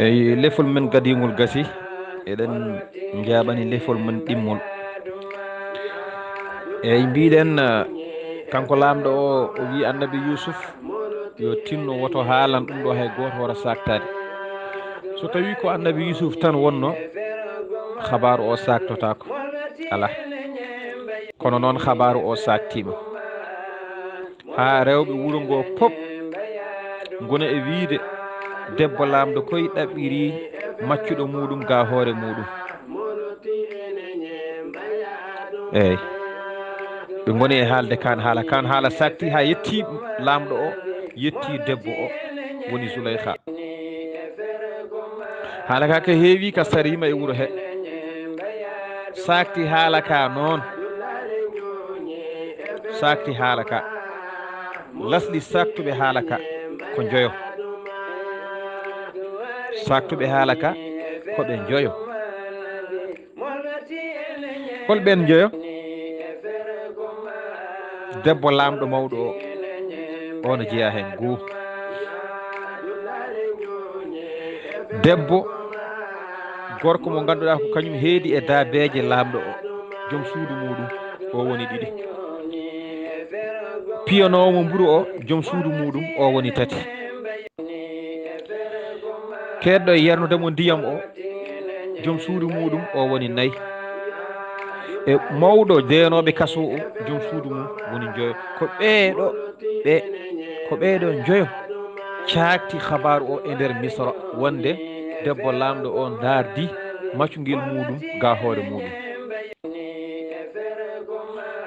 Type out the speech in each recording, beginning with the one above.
eyi lefol men gadimol gasi eɗen jaɓani lefol men ɗimmol eyyi mbiɗen kanko lamɗo o wi annabi Yusuf yo tinno woto haalan ɗum ɗo hay goto wara saktade so tawi ko annabi Yusuf tan wonno habaru o saktotako ala kono noon habaru o saktima ha rewɓe wuuro ngo pop gona e wiide debbo lamɗo koye ɗaɓɓiri maccuɗo muɗum ga hoore muɗum eyyi ɓe goni e haalde kan haala sakti ha yetti lamɗo o yetti debbo o woni Zuleyha haala ka ko heewi ka sarima e wuuro he sakti haala ka noon sakti haala ka lasli saktuɓe haala ka ko joyo saktuɓe haala ka koɓe joyo holɓen joyo debbo lamɗo mawɗo o ono jeeya hen goo debbo gorko mo ganduɗa ko kañum heedi e daabeje lamɗo o joom suudu muɗum o woni ɗiɗi piyanowo mburu o joom suudu muɗum o woni tati keɗɗo e yernudemo ndiyam o joom suudu muɗum o woni nayyi e mawɗo deenoɓe kaso o joom suudu mum woni joyo ko ɓeeɗo joyo cakti habaru o e nder Misra wonde debbo lamɗo o dardi maccugel muɗum ga hoore muɗum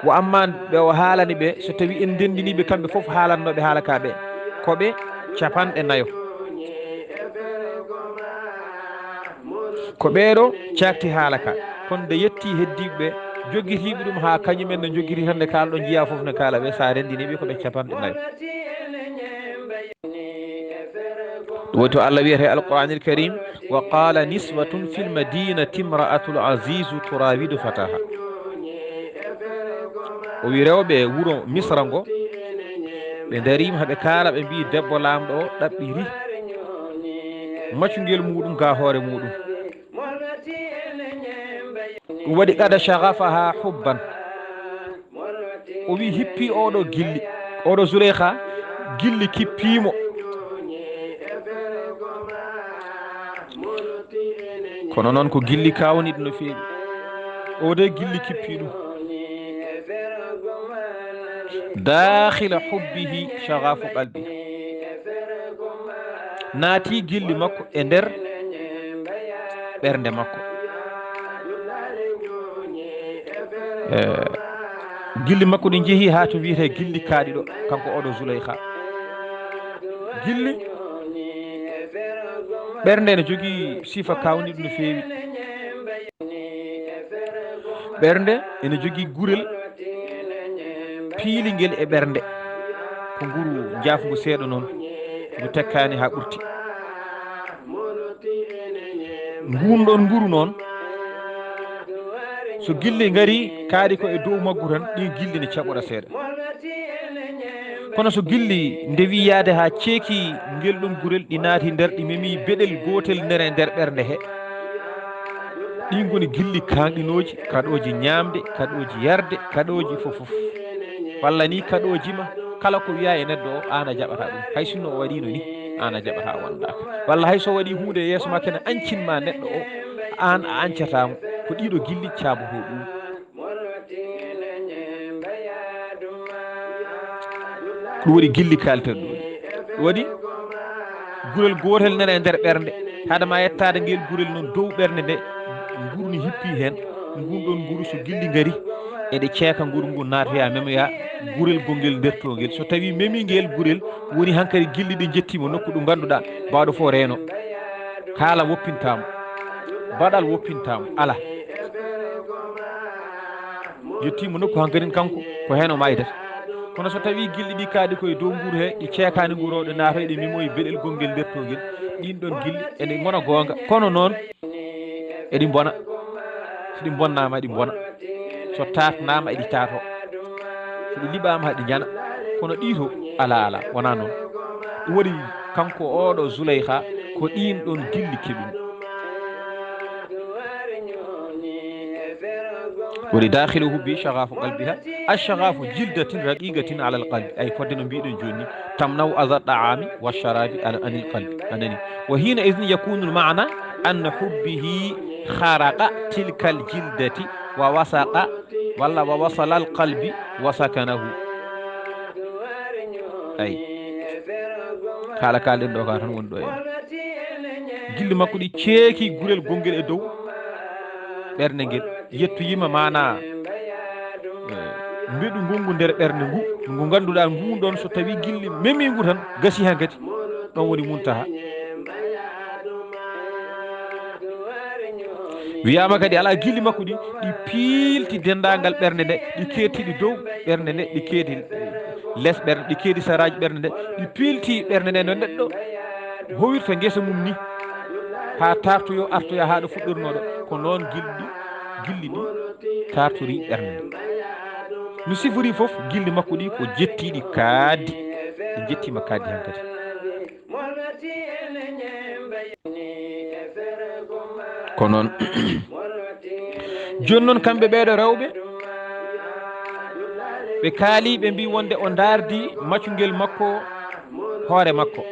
wo amma ɓe o haalani ɓe so tawi en dendiniɓe kamɓe foof haalannoɓe haala ka ɓe koɓe 50 ko ɓeeɗo cakti haala ka kono nde yetti heddiɓeɓe joguitiɓe ɗum ha kañumen ne joguiti tan nde kalɗo jiiya foof ne kaala ɓe sa rendiniɓe koɓe 50 woto to Allah wiyete alqouranil karim wa qala niswatun fil madinati imra'atul azizu turawidu fataha o wi rewɓe wuuro Misra ngo ɓe darima haɓe kaala ɓe mbi debbo lamɗo o ɗaɓɓiri maccugel muɗum ga hoore muɗum ɗum waɗi qada shagafaha hubban o wi hippi oɗo gilli oɗo Zuleyha gilli kippimo kono noon ko gilli kawniɗo no feewi o de gilli kippi ɗum dakhila hubbihi shagafu qalbi naati gilli makko e nder ɓernde makko gilli makko ɗi jeehi ha to wiyete gilli kaaɗiɗo kanko oɗo Zuleyha gilli ɓernde ne jogii sifa kawniɗo no feewi ɓernde ene jogii gurel piilingel e ɓernde ko nguru jaafugo seeɗa noon ngu tekkani ha ɓurti ngunɗon nguru noon so gilli ngari kaaɗi ko e dow maggu tan ɗin gilli ne caɓora seeɗa kono so gilli ndewi yaade ha ceeki ngel ɗon gurel ɗi naati nder ɗi memi beɗel gotel ndere nder ɓernde he ɗin goni gilli kanɗinoji kaɗoji ñamde kaɗoji yarde kaɗoji fofof walla ni kaɗoji ma kala ko wiya e neɗɗo o an a jaɓata ɗum hay sinno o waɗino ni an a jaɓata wondaka walla hay so waɗi hunde e yeeso ma kene ancinma neɗɗo o an a ancatamo ko ɗiɗo gilli caaboto ɗum ɗum waɗi gilli kalten ɗo ɗum waɗi gurel gotel nana e nder ɓernde haadama yettade ngel gurel noon dow ɓernde nde nguru ni hippi hen ngunɗon nguru so gilli ngari eɗe ceeka nguru ngu natoya memoya gurel gongel ndertogel so tawi memi ngel gurel woni hankkadi gilli ɗi jettima nokku ɗum ganduɗa mbawɗo fo reeno kaala woppintamo baɗal woppintamo ala yettima nokku hankkadin kanko ko hen o maydata kono so tawi gilɗi ɗi kaadi koye dow nguuru he ɗi ceekani nguuroɗe naatoyɗe mimoye beɗel gonguel ndertogel ɗin ɗon gilɗi ene gona goonga kono noon eɗi bona so ɗi bonnama eɗi bona so tatnama eɗi taato so ɗi liɓama haɗi ñana kono ɗiito ala ala wona noon ɗum waɗi kanko oɗo Zuleyha ko ɗin ɗon gilli keɓimi ولداخله بشغاف قلبها الشغاف جلدة رقيقة على القلب أي فدنا بيدن جوني تمنع أذى الطعام والشراب عن القلب أنني وحينئذ يكون المعنى أن حبه خرق تلك الجلدة ووثق ولا ووصل القلب وسكنه أي kala kalɗen ɗo ka tan woni ɗo en gilli makko ɗi ceeki gurel gonguel e dow ɓernde ngel yettoyima mana mbeɗu ngongu nder ɓernde ngu ganduɗa ngu ɗon so tawi gilli memi ngu tan gasi hen kadi ɗon woni muntaha wiyama kadi ala gilli makko ɗi piilti dendagal ɓernde nde ɗi kettiɗi dow ɓernde nde ɗi keedi less ɓernde ɗi keedi saraji ɓernde nde ɗi piilti ɓernde nde no neɗɗo howirta guesa mum ni ha tartoyo artoya haɗo fuɗɗornoɗo ko noon gilli ɗi tartori ɓernde nde no sifori foof gilli makko ɗi ko jettiɗi kaaddi ɗi jettima kaaddi hen kadi ko noon joni noon kamɓe ɓeeɗo rewɓe ɓe kaali ɓe mbi wonde o dardi maccungel makko hoore makko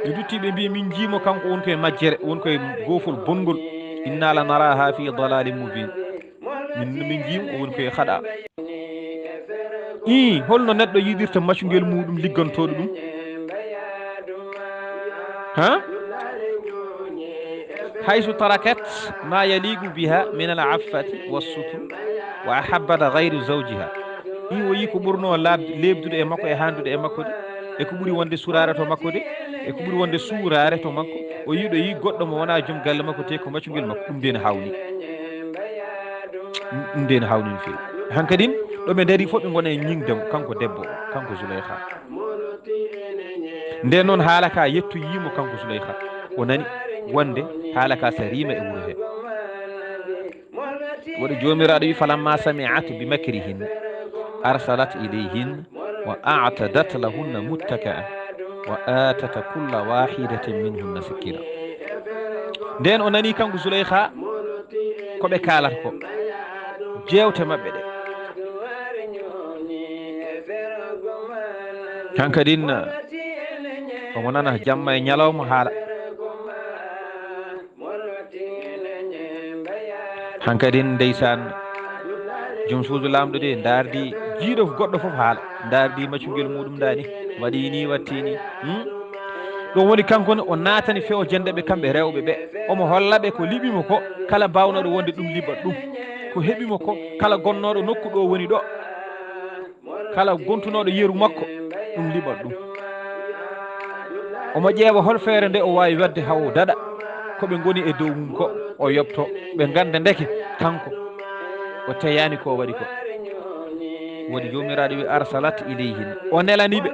ɓe dutti ɓe mbi min jiimo kanko woni koye majjere woni koye gofol bongol inna la naraha fi dalalin mubin min jiimo o woni koye haɗa holno neɗɗo yiɗirta maccungel muɗum liggantoɗo ɗum ha hayso tarakat ma yaliqu biha min al affati wassutur wa ahabbata gayru zawjiha o yi ko ɓurno lebdude e makko e handude e makko de e ko ɓuuri wonde surare to makko de e ko ɓuuri wonde suurare to makko o yiɗo yi goɗɗo mo wona joom galle makko te ko maccungel makko ɗum nde ne hawni ɗum nde ne hawni no fewi hankkadin ɗoɓe daari fof ɓe gona e ñingdemo kanko debbo o kanko Zuleyha nden noon haala ka yettoyimo kanko Zuleyha o nani wonde haala ka sa rima e wuuro he waɗi jomiraɗo wi falamma sami'at bi makrihin arsalat ilayhin wa a'tadat lahunna muttaka'an wa atat kulla wahidatin minhunna sikira nden o nani kanko Zuleyha koɓe kalata ko jewte mabɓe ɗe hankadin omo nana jamma e ñalawma haala hankadin ndeysan joom suudu lamɗo de dardi jiiɗo goɗɗo foof haala dardi maccungel muɗum dani waɗi ni watti ni ɗum woni kankone o natani fewo jendeɓe kamɓe rewɓe ɓe omo hollaɓe ko liɓimo ko kala bawnoɗo wonde ɗum liɓat ɗum ko heɓimo ko kala gonnoɗo nokku ɗo woni ɗo kala gontunoɗo yeru makko ɗum liɓat ɗum omo ƴeewa hol feere nde o wawi wadde hawo daɗa koɓe goni e dow mum ko o yobto ɓe ganda ndeke kanko o teyani ko waɗi ko woɗi jomiraɗo wi arsalat ilayhin o nelaniɓe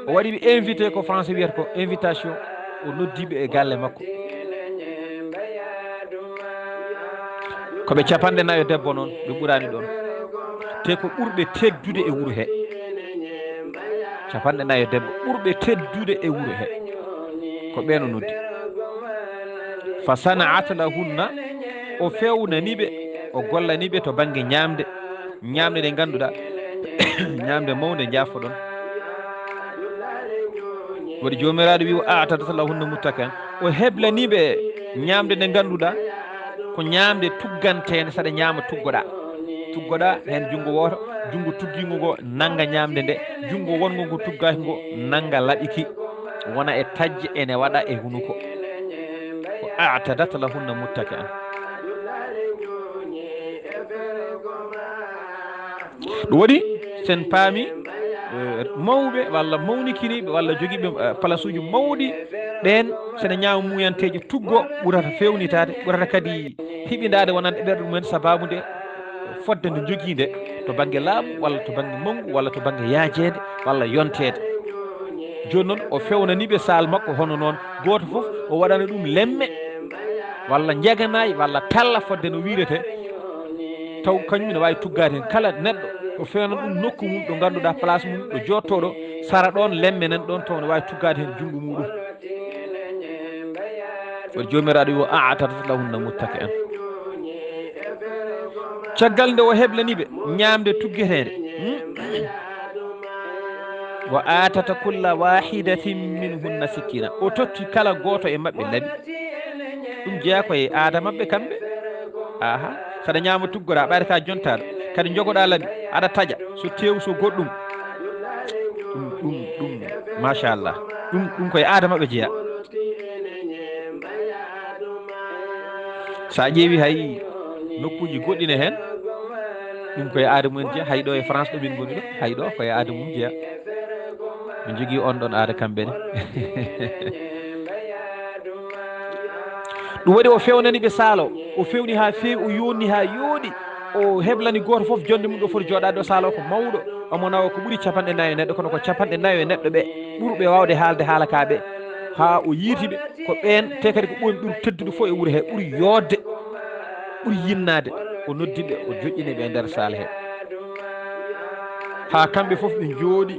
o waɗiɓe invité ko français wiyata ko invitation o noddiɓe e galle makko koɓe 40 debbo noon ɓe ɓurani ɗon te ko ɓurɓe teddude e wuuro he 40 debbo ɓurɓe teddude e wuuro he ko ɓeeno noddi fa sana'at lahunna o fewnaniɓe o gollaniɓe to banggue ñamde nde ganduɗa ñamde mawde jaafoɗon waɗi jomiraɗo wi o a'tadat lahunna muttakan o heblaniɓe ñamde nde ganduɗa ko ñamde tuggantede saɗa ñama tuggoɗa hen junggo woto junggo tuggigo ngo nanga ñamde nde junggo wongo ngo tuggaki ngo nanga laɓiki wona e tajje ene waɗa e hunuko ko a'tadat lahunna muttakan ɗum waɗi sen paami mawɓe walla mawnikiniɓe walla joguiɓe place uji mawɗi ɓen sene ñaama muyanteje tuggo ɓurata fewnitade ɓurata kadi hiɓidade wonande ɓerɗe mumen sababude fodde nde jogii nde to baŋnge laamu walla to baŋnge mangu walla to baŋnge yaajeede walla yonteede jooni noon o fewnani ɓe sal makko hono noon gooto fof o waɗana ɗum lemme walla njeganayi walla talla fodde no wiirete taw kañum ne waawi tuggaade heen kala neɗɗo o fewna ɗum nokku mum ɗo ngannduɗaa place mum ɗo jottooɗo sara ɗon lemme nan ɗon taw ne waawi tuggaade heen junngo muɗum waɗi joomiraaɗo yo a'tatat lahunna muttaki an caggal nde o heblani ɓe ñaamde tuggeteende wa atata kulla wahidatin minhunna sikkina o totti kala gooto e maɓɓe laɓi ɗum jeeya koye aada maɓɓe kamɓe aha saɗa ñaama tuggoɗa ɓayde ka jontaɗo kadi jogoɗa laaɓi aɗa taƴa so tewu so goɗɗum ɗum machallah ɗum koye aada maɓɓe jeeya sa ƴeewi hay nokkuji goɗɗine hen ɗum koye aada mumen jeeya hayɗo e France ɗo min goni ɗo hayɗo koye aada mum jeeya ɓe jogui on ɗon aada kamɓene ɗum waɗi o fewnani ɓe saalo o fewni ha fewi o yonni ha yooɗi o heblani goto foof jonde mum ɗo foti joɗade ɗo saalo ko mawɗo omo nawa ko ɓuuri 40 neɗɗo kono ko 40 neɗɗo ɓe ɓurɓe wawde haalde haalakaɓe ha o yiitiɓe ko ɓen te kadi ko ɓoomi ɓuuri teddude fof e wuuro he ɓuuri yoodde ɓuuri yinnade o noddiɓe o joƴƴiniɓe e nder saala he ha kamɓe foof ɓe jooɗi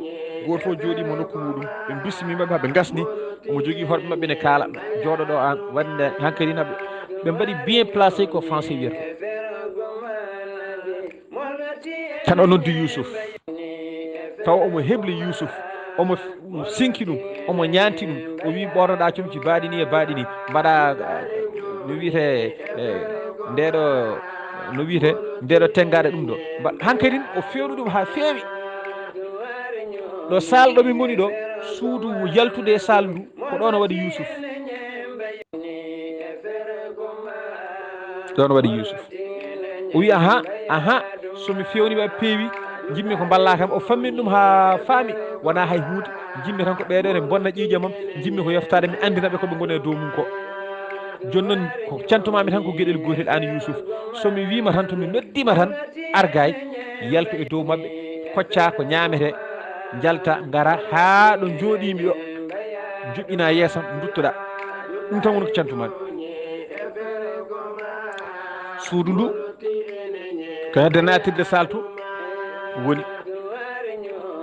goto fof jooɗimo nokku muɗum ɓe bismimaɓe haɓe gasni omo jogui hoɗɓe mabɓe ne kaala jooɗoɗo an wande hankkadi naɓe ɓe mbaɗi bien placé ko français wiyata tan o noddi Youssouf taw omo hebli Youssouf omo sinki ɗum omo ñanti ɗum o wi ɓornoɗa comci baɗi ni e baɗi ni mbaɗa no wiyete ndeɗo no wiyete ndeɗo tenggaɗe ɗum ɗo hankkadin o fewni ɗum ha feewi ɗo sal ɗo ɓe goni ɗo suudu yaltude e sal ndu ko ɗon o waɗi Youssouf ɗon o waɗi Youssouf o wi aha somi fewniɓe peewi jimmi ko balla kam o fammini ɗum ha faami wona hay hunde jimmi tan ko ɓeɗone bonna ƴiƴe mam jimmi ko yeftade mi andinaɓe koɓe goni e dow mum ko joni noon ko cantumami tan ko gueɗel gotel an Youssouf somi wima tan tomi noddima tan argay yaltu e dow mabɓe kocca ko ñamete jalta gara ha ɗo jooɗimi ɗo joƴƴina yeesam duttoɗa ɗum tan woni ko cantumami suudu ndu ko hedde natirde salto woni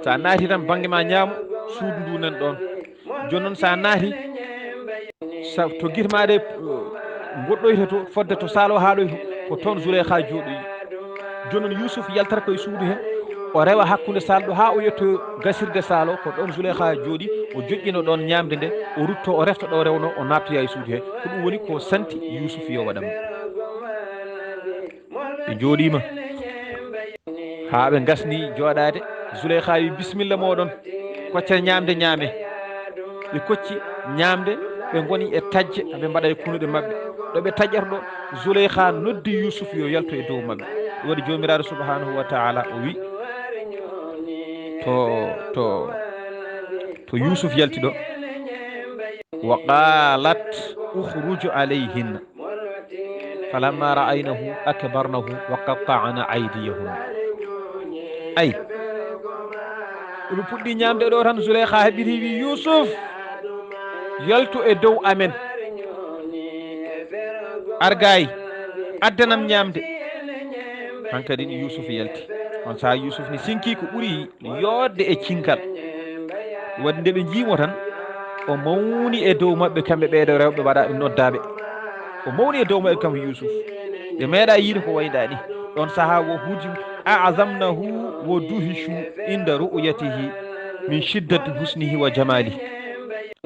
sa naati tan banggue ma ñaamo suudu ndu nan ɗon joni noon sa naati to guitmaɗe goɗɗoyte to fodde to salo haɗoy to ko toon Zuleyha jooɗoyi joni noon Youssouf yaltata koye suudu he o rewa hakkude sal ɗo ha o yetto gasirde salo ko ɗon Zuleyha jooɗi o joƴƴino ɗon ñamde nde o rutto o refta ɗo rewno o nattoya e suudu he ko ɗum woni ko santi Youssouf yo waɗanmo ɓe jooɗima ha ɓe gasni jooɗade Zuleyha wi bisimilla moɗon koccere ñamde ñaame ɓe kocci ñamde ɓe goni e tajje ɓe mbaɗa e kunuɗe mabɓe ɗo ɓe taƴƴata ɗo Zuleyha noddi Youssouf yo yaltu e dow mabɓe ɗum waɗi jomiraɗo subhanahu wa taala o wi to Youssouf yalti ɗo wa qalat ukhruj alayhinna falamma ra'aynahu akbarnahu wa qatta'na aydiyahunna ay ɗoɓe puɗɗi ñamde ɗo tan Zuleyha heɓiri wi Youssouf yaltu e dow amen argay addanam ñamde hankkadi Youssouf yalti on saaha Youssouf ni sinki ko ɓuuri yodde e cinkal wadde nde ɓe jiimo tan o mawni e dow mabɓe kamɓe ɓeeɗo rewɓe waɗa noddaɓe o mawni e dow mabɓe kamko Youssouf ɓe meeɗa yiide ko wayda ni ɗon saaha wo huudim a'zamnahu wo duhishu inda ru'yatihi min shiddati husnihi wa jamalihi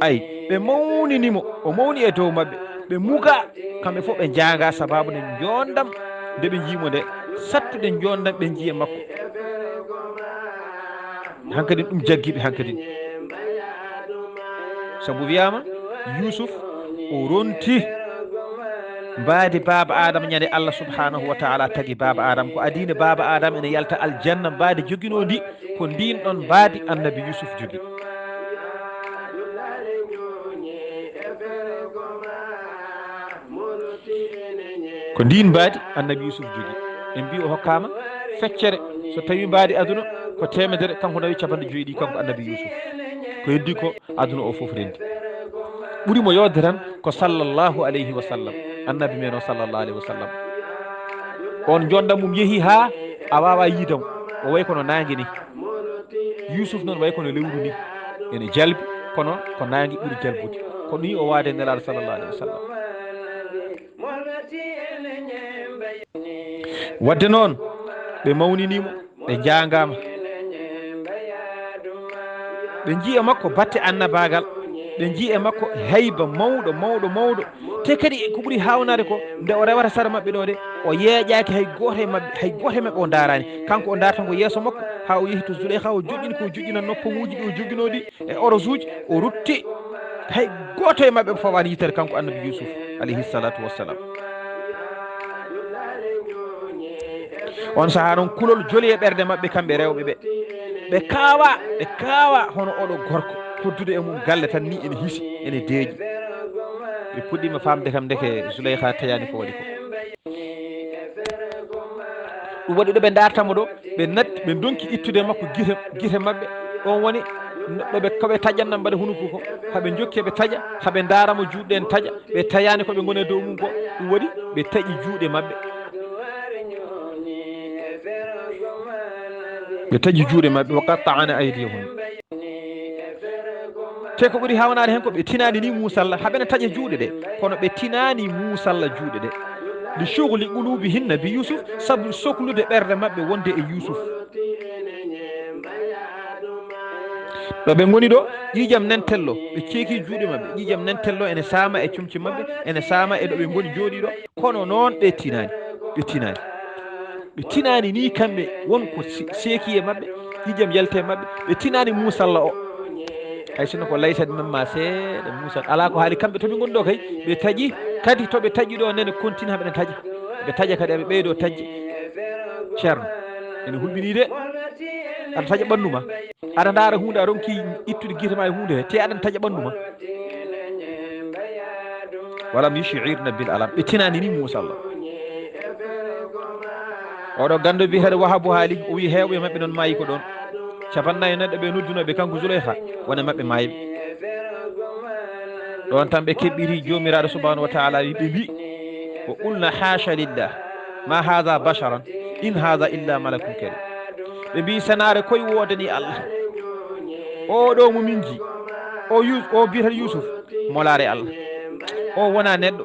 ay ɓe mawninimo o mawni e dow mabɓe ɓe muga kamɓe fof ɓe jaaga sababu nde jondam nde ɓe jiimo nde sattude jondam ɓe jiiye makko hankkadi ɗum jaggiɓe hankkadi saabu wiyama Youssouf o ronti mbaadi baba adama ñande Allah subhanahu wa taala tagui baba adama ko adine baba adama ene yalta aljanna mbaadi joguino ndi ko ndin ɗon mbaadi annabi Youssouf jogui ko ndin mbaadi annabi Youssouf jogui en mbi o hokkama feccere so tawi mbaadi aduna ko temedere kanko nawi capanɗe joyyi kanko annabi Yusuf ko heddi ko aduna o fof rendi ɓuurimo yodde tan ko sallllahu alayhi wa sallam annabi men o sallllahu alayhi wa sallam on jondam mum yeehi ha a wawa yiidamo o way kono nangue ni Yusuf noon way kono lewru ni ene jalbi kono ko nangue ɓuuri jalbude ko ni o waade nelaɗo sallllahu alayhi wa sallam wadde noon ɓe mawninimo ɓe jangama ɓe jii e makko batte annabagal ɓe jii e makko hayba mawɗo mawɗo mawɗo te kadi ko ɓuuri hawnade ko nde o rewata sara mabɓe ɗo de o yeeƴaki hay goto e mabɓe hay goto e mabɓe o darani kanko o dartan ko yeeso makko ha o yeehi to Zuleyha o joƴƴini ko joƴƴina noppamuji ɗi o joguinoɗi e orosuji o rutti hay goto e mabɓe fawani yitere kanko annabi Yusuf alayhi salatu wassalam on saaha noon kulol jooli e ɓerde mabɓe kamɓe rewɓe ɓe kaawa hono oɗo gorko hoddude e mum galle tan ni ene hiisi ene deeƴi ɓe puɗɗima famde kam deke Zuleyha tayani ko waɗi ko ɗum waɗi ɗo ɓe dartamo ɗo ɓe natti ɓe donki ittude makko guite mabɓe on woni koɓe taƴanna mbaɗa hunuko ko haɓe jokki ɓe taƴa haɓe daramo juuɗe en taƴa ɓe tayani koɓe gone dow mum ko ɗum waɗi ɓe taƴi juuɗe mabɓe ɓe taƴi juuɗe mabɓe wa qatta'ana aydiyahum te ko ɓuuri hawnade hen ko ɓe tinani ni musalla haɓene taƴa juuɗe ɗe kono ɓe tinani musalla juuɗe ɗe li shughli qulubihinna bi Yusuf saabu soklude ɓerde mabɓe wonde e Yusuf ɗo ɓe goni ɗo ƴiƴam nentello ɓe ceeki juuɗe mabɓe ƴiƴam nentello ene saama e comci mabɓe ene saama e ɗo ɓe goni jooɗi ɗo kono noon ɓe tinani ni kamɓe wonko seeki e mabɓe ƴiƴam yalte mabɓe ɓe tinani musalla o hay sinno ko laytade memma seeɗa Moussa ala ko haali kamɓe toɓe goni ɗo kay ɓe taƴi kadi toɓe taƴi ɗo nene continue haɓene taƴa ɓe taƴa kadi aɓe ɓeydo taƴde ceerno ene hulɓini de aɗa taƴa ɓandu ma aɗa daara hunde a ronki ittude guite ma e hunde he te aɗana taƴa ɓandu ma walam yushirna bil alam ɓe tinani ni Moussa Allah oɗo gando biyeteɗo Wahabu haali o wi hewɓe mabɓe noon maayi ko ɗon capannayyi neɗɗo ɓe noddunoɓe kanko Zuleyha wona mabɓe maayiɓe ɗon tan ɓe keɓɓiri jomiraɗo subhanahu wa taala ɓe mbi wa qulna hasha lillah ma hadha basharan in hadha illa malakun karim ɓe mbi senare koye wodani Allah oɗo mo min ji o biyeteɗo Yusuf molare Allah o wona neɗɗo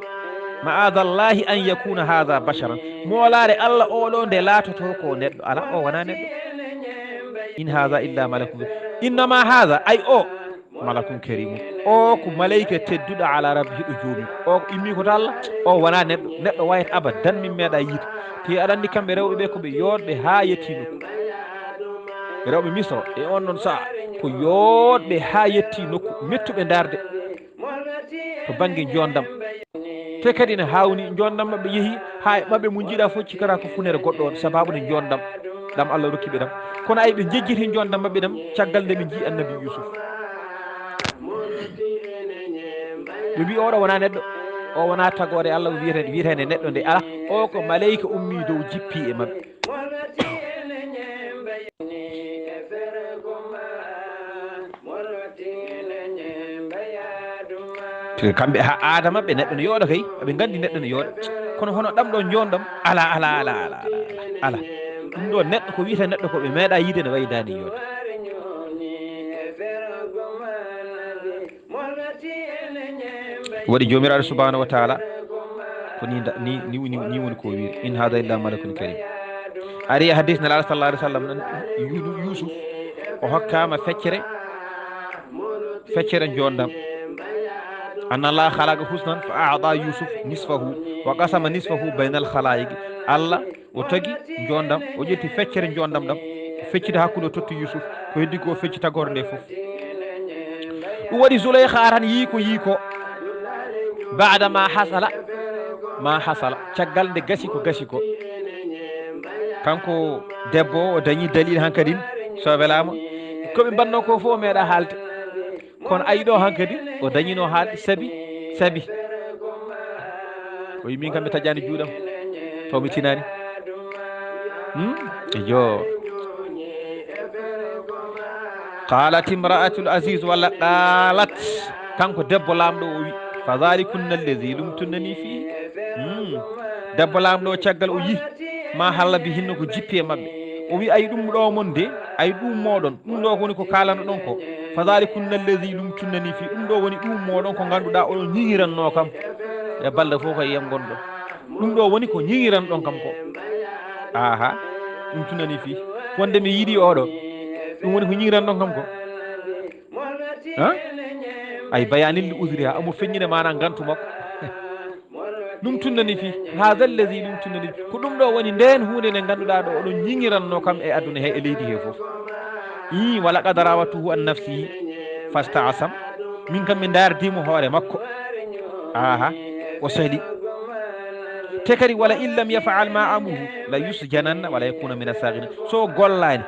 ma'adallahi an yakuna hadha basharan molare Allah oɗo nde laatoto ko neɗɗo ala o wona neɗɗo in hadha illa malakun innama hadha ay o malakun karimu o ko malayika tedduɗo ala rabbi hiɗo joomi o ko immi ko to Allah o wona neɗɗo wayata abadan min meeɗa yiide te aɗa andi kamɓe rewɓe ɓe koɓe yodɓe ha yetti nokku rewɓe Misra e on ɗon saaha ko yodɓe ha yetti nokku mettuɓe darde to banggue jondam te kadi ne hawni jondam mabɓe yeehi ha mabɓe mo jiiɗa fof cikkata ko funere goɗɗo on sababude jondam ɗam Allah rokkiɓe ɗam kono ay ɓe jejjiti jondam mabɓe ɗam caggal nde ɓe jii annabi Yusuf ɓe mbi oɗo wona neɗɗo o wona tagore Allah wiyetede neɗɗo nde ala o ko malayika ummi dow jippi e mabɓe kamɓe ha aada mabɓe neɗɗo ne yooɗa kay ɓe gandi neɗɗo ne yooɗa kono hono ɗam ɗo jondam ala ɗum ɗo neɗɗo ko wiyete neɗɗo ko ɓe meeɗa yiide ne waydani yoode waɗi jomiraɗo subhanahu wa taala ko ni woni ko wiiri in hada illa malakun karim ari hadis nelaɗo sallah alih w sallam nan Yusuf o hokkama feccere jondam anna Allah khalaqa husnan fa a'da Yusuf nisfahu wa qasama nisfahu bayna al khalaiq Allah o tagi jondam o ƴetti feccere jondam ɗam feccide hakkude o totti Yusuf ko heddi ko fecci tagore nde fof ɗum waɗi Zuleyha tan yiiko ba'da ma hasala caggal nde gasi ko kanko debbo o dañi dalil hankadin so welama koɓe mbanno ko fof meeɗa haalde kono ayiɗo hankadi o dañino haalde sabi o wi min kam mi taƴani juuɗam taw mi tinani yo qalat imra'atul aziz walla qalat kanko debbo lamɗo o wi fa dhalikunna alladhi lumtunani fihi debbo lamɗo o caggal o yi ma halla bi hinno ko jippi e mabɓe o wi ay ɗum ɗo mon de ay ɗum moɗon ɗum ɗo woni ko kalano ɗon ko fa dhalikunna alladhi lumtunani fi ɗum ɗo woni ɗum moɗon ko ganduɗa oɗon ñigiranno kam e balɗe fof ko yiyam gonɗon ɗum ɗo woni ko ñigiran ɗon kam ko aha ɗum tunani fi wonde mi yiiɗi oɗo ɗum woni ko ñigiran ɗon kam ko ay bayanilli udri ha omo feññine mana gantu makko ɗum tunnani fi hada alladi ɗum tunnani fi ko ɗum ɗo woni nden hunde nde ganduɗa ɗo oɗon ñigiranno kam e aduna he e leydi he foof i wala qad rawatuhu an nafsihi fastasam min kam mi dardimo hoore makko aha o sali te kadi wala in lam yafal ma amuhu la yusjananna wala yakuna min asagina so gollani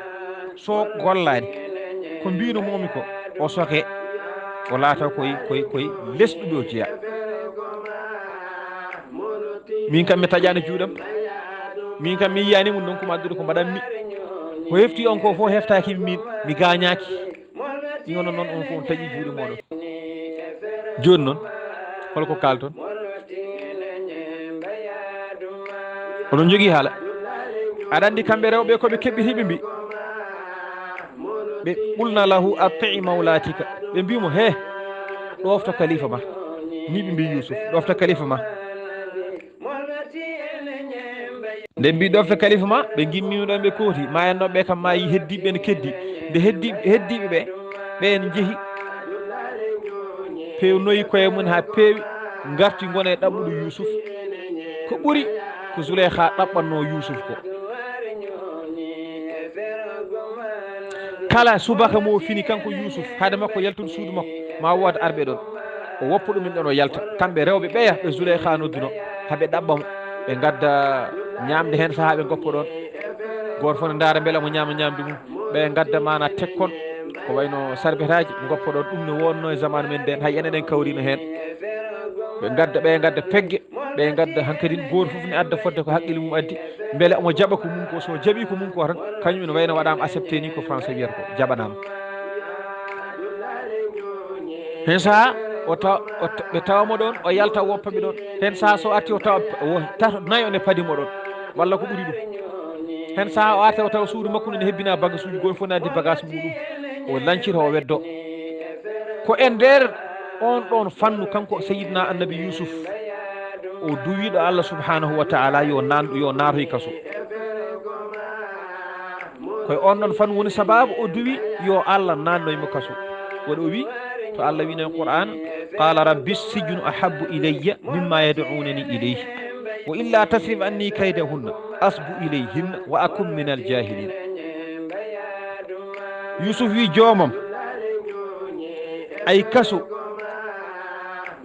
ko mbino momi ko o soke o laata koye lesɗuɗo jeeya min kam mi taƴani juuɗam min kam mi yiyani mum donc ko addude ko mbaɗanmi ko hefti on ko fof heftaki min mi gañaki ɗiono noon on fof on taƴi juuɗe moɗon joni noon holko kalton oɗon jogui haala aɗa andi kamɓe rewɓe koɓe keɓɓitiɓe mbi ɓe ɓulna lahu atii mawlatika ɓe mbimo he ɗofto kalifa ma ni ɓe mbi Yusuf ɗofto kalifa ma nde mbi ɗofto kalifa ma ɓe gimmino ɓe kooti ma en ɗoɓe kam ma yi heddiɓe ne keddi nde heddiɓe ɓe ɓen jeehi pewnoyi koye mum ha peewi garti gona e ɗaɓɓuɗo Yusuf ko ɓuuri ko Zuleyha ɗaɓɓanno Yusuf ko kala subaka mo fini kanko Yusuf haade makko yaltude suudu makko ma wooda arɓe ɗon o woppa ɗumen ɗon o yalta kamɓe rewɓe ɓeya ɓe Zuleyha nodduno haaɓe ɗaɓɓamo ɓe gadda ñamde hen saaha ɓe goppa ɗon goto fof ne daara beela mo ñama ñamde mum ɓe gadda mana tekkon ko wayno sarbetaji goppa ɗon ɗum ne wonno e zamanu men nden hay enen en kawrino hen ɓe gadda pegge ɓe gadda hankkadi goto foof ne adda fodde ko haqqille mum addi beele omo jaɓa ko mum ko so jaaɓi ko mum ko tan kañum ene wayno waɗama accepté ni ko français wiyata ko jaɓanama hen saaha ɓe tawamo ɗon o yalta woppaɓe ɗon hen saaha so arti o tawa tato nayo ne padimo ɗon walla ko ɓuuri ɗum hen saaha o arta o tawa suudu makko ne hebbina bagage uji goto fof ne addi bagage muɗum o lancira o weddo ko e nder on ɗon fannu kanko sayidna annabi Yusuf o duwiɗo Allah subhanahu wa ta'ala yo naatoy kaso koye on ɗon fannu woni sababu o duwi yo Allah nannoymo kaso waɗi o wi to Allah wino e Qur'an qala rabbi sijnu ahabbu ilayya mimma yad'unani ilayhi wa illa tasrif anni kaydahunna asbu ilayhinna wa akum min aljahilin Yusuf wi joomam ay kaso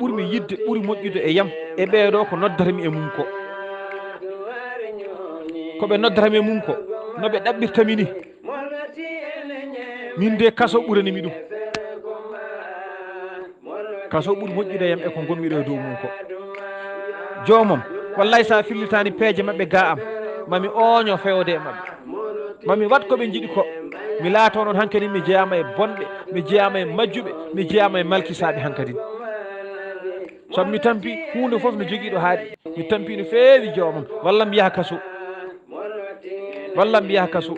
ɓurmi yidde ɓuri moƴƴude e yam e ɓeeɗo ko noddatami e mum koɓe noddatami e mum ko noɓe ɗaɓɓirtami ni min de kaso ɓuranimi ɗum kaso ɓuuri moƴƴude e yam e ko gonmiɗo e dow mum ko joomam wallay sa fillitani peeje mabɓe ga am mami oño fewde e mabɓe mami wat koɓe jiiɗi ko mi laato noon hankkadi mi jeyama e bonɓe mi jeyama e majjuɓe mi jeyama e malkisaɓe hankkadi somi tampi hunde foof no joguiɗo haaɗi mi tampi no feewi joomam walla mi yaha kaso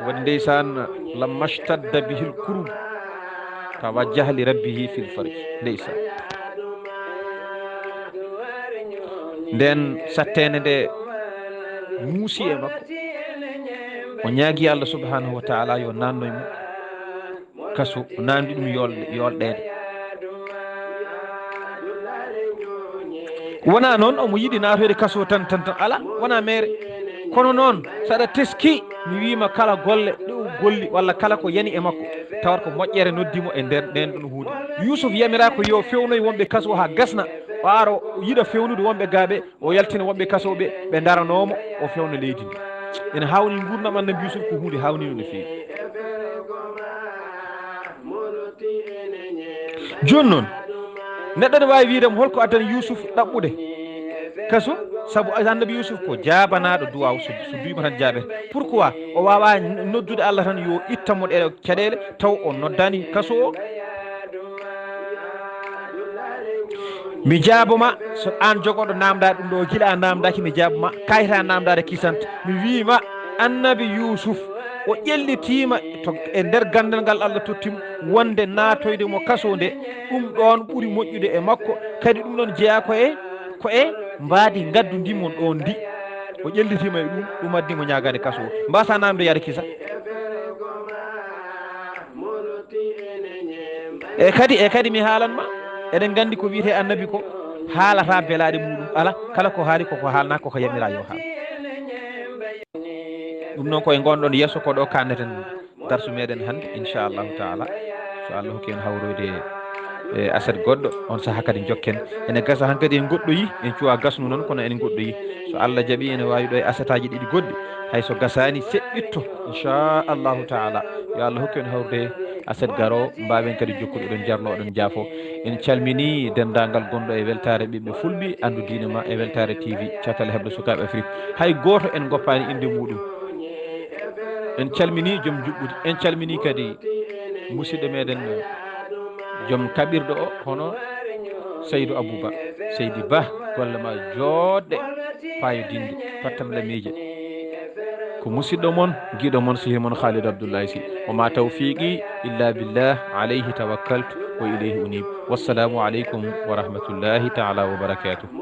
waɗi ndeysan lamma shtadda bihi l kurub tawajjaha li rabbihi fil farj ndeysan nden sattede nde muusi e makko o ñaagui Allah subhanahu wa ta'ala yo nannoymo kaso o nandi ɗum yolɗede wona noon omo yiiɗi naatoyde kaso tan ala wona mere kono noon saɗa teski mi wima kala golle ɗo golli walla kala ko yani e makko tawat ko moƴƴere noddimo e nder nden ɗon hunde Yusuf yamira ko yo fewnoy wonɓe kaso ha gasna o ara o yiiɗa fewnude wonɓe gaaɓe o yaltina wonɓe kasoɓe ɓe daranomo o fewna leydi ndi ene hawni gurdam annabi Yusuf ko hunde hawnino no fewi joni noon neɗɗo ne wawi wiidemo holko addani Yusuf ɗaɓɓude kaso sabu annabi Yusuf ko jabanaɗo duwaw so duyma tan jaabete pourquoi o wawa noddude Allah tan yo ittamo ɗe caɗele taw o noddani kaso o mi jaaboma so an jogoɗo namdade ɗum ɗo guila a namdaki mi jaaboma kayita namdade kisanta mi wima annabi Yusuf o ƴellitima to e nder gandal ngal Allah tottimo wonde natoyde mo kaso nde ɗum ɗon ɓuuri moƴƴude e makko kadi ɗum ɗon jeeya ko e mbadi gaddudimon ɗon ndi o ƴellitima e ɗum addimo ñagade kaso mbasa namde yaade kisa e kadi mi haalanma eɗen gandi ko wiyete annabi ko haalata belade muɗum ala kala ko haali koko haalna koko yamira yo haal ɗum noon koye gonɗon yesso ko ɗo kanneten darsu meɗen hannde inchallahu taala so Allah hokki en hawroyde e aset goɗɗo on saaha kadi jokken ene gasa han kadi en goɗɗoyi en cuwa gasnu noon kono en goɗɗoyi so Allah jaaɓi ene wawi ɗo e aset aji ɗiɗi goɗɗi hayso gasani seɓɓitto inchallahu taala yo Allah hokki en hawrude aset garo mbawen kadi jokkude ɗon jarno oɗon jaafo en calmini dendagal gonɗo e weltare ɓiɓɓe fulɓe andu diine ma e weltare TV caggal hebde sukaɓe Afrique hay goto en goppani inde muɗum en calmini joom juɓɓudi en calmini kadi musidɗo meɗen joom kaɓirɗo o hono Seydou Abouba Seydi Ba golle ma jodɗe payo dinde pattam lamije ko musidɗo moon guiɗo moon sehil moon Khalid Abdoulaye Sy wama tawfiqi illa billah alayhi tawakkaltu wa ilayhi unib wassalamu aleykum wa rahmatullahi taala wa barakatuh